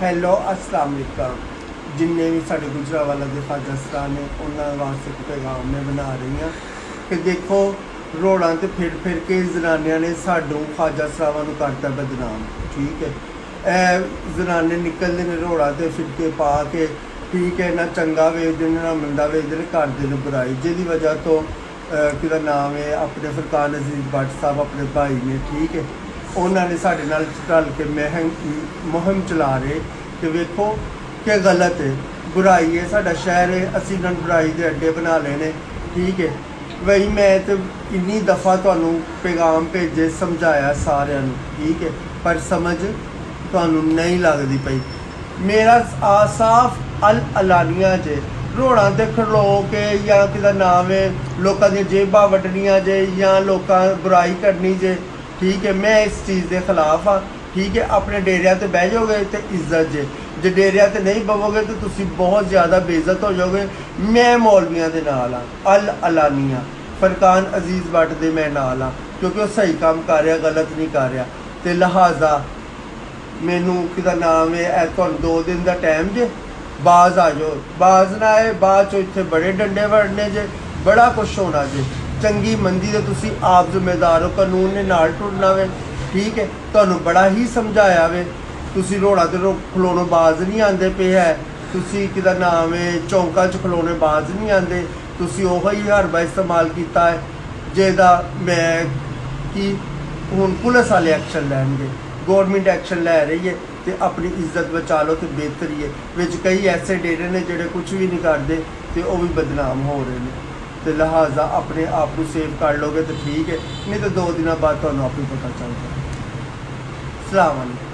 Hello अस्सलाम वालेकुम। जिन्ने भी साढ़े गुजरावाला के ख्वाजा सराय ने उन्होंने वास्ते एक पैगाम में बना रही हैं कि देखो रोड़ा तो फिर के जनानियां ने साडू ख्वाजा सरावां नूं करता बदनाम। ठीक है, जनाने निकलते हैं रोड़ा तो फिरके पा के, ठीक है, ना चंगा वेचते ना मंदा वेचते, करते हैं बुराई, जिहदी वजह तो कि नाम है अपने फरकान अजीज भट्ट साहब अपने भाई ने, ठीक है, उन्होंने साढ़े नाल रल के मुहिम चला रहे कि वेखो क्या गलत है, बुराई है, साडा शहर है, असी इन्होंने बुराई के अड्डे बना लेने। ठीक है, वही मैं तो इन्नी दफ़ा तुहानू पैगाम भेजे समझाया सारिਆਂ ਨੂੰ, ठीक है, पर समझ तुहानू नहीं लगती पई। मेरा साफ अल अलानिया जे रोड़ा ते खलो के या कि नाम है लोगों दी जेबां वड्डनियां जे या लोग बुराई करनी जे, ठीक है, मैं इस चीज़ के खिलाफ हाँ। ठीक है, अपने डेरिया ते बह जाओगे तो इज्जत जे डेरिया ते नहीं बवोगे तो तुसी बहुत ज़्यादा बेइज्जत हो जाओगे। मैं मौलवियों के नाल हाँ, अल अलानिया फरकान अजीज भट्ट दे मैं नाल हाँ, क्योंकि वो सही काम कर रहा, गलत नहीं कर रहा। तो लिहाजा मैनू कि नाम है तुहानू 2 दिन का टाइम जे, बाज आ जाओ, बाज ना आए बाद चो इत्थे बड़े डंडे वड़ने जे, बड़ा कुछ होना जे। चंगी मंदी तो तुसी आप जिम्मेदार हो, कानून ने नाल टुरना वे। ठीक है, तुहानू बड़ा ही समझाया वे, तुसी रोड़ा ते खलोनों बाज नहीं आते पे है, तुसी कि नाम है चौंका च खलोने बाज नहीं आते, तुसी ओही हरबा इस्तेमाल किया है जेदा मैं कि हुण पुलिस वाले एक्शन लैणगे, गौरमेंट एक्शन लै रही है तो अपनी इज्जत बचा लो तो बेहतर ही है। विच कई ऐसे डेरे ने जिहड़े कुछ भी नहीं करते तो वह भी बदनाम हो रहे हैं। तो लिहाजा अपने आप को सेव कर लोगे तो ठीक है, नहीं तो 2 दिन बाद तुहानू आपको पता चल जाए। अस्सलाम वालेकुम।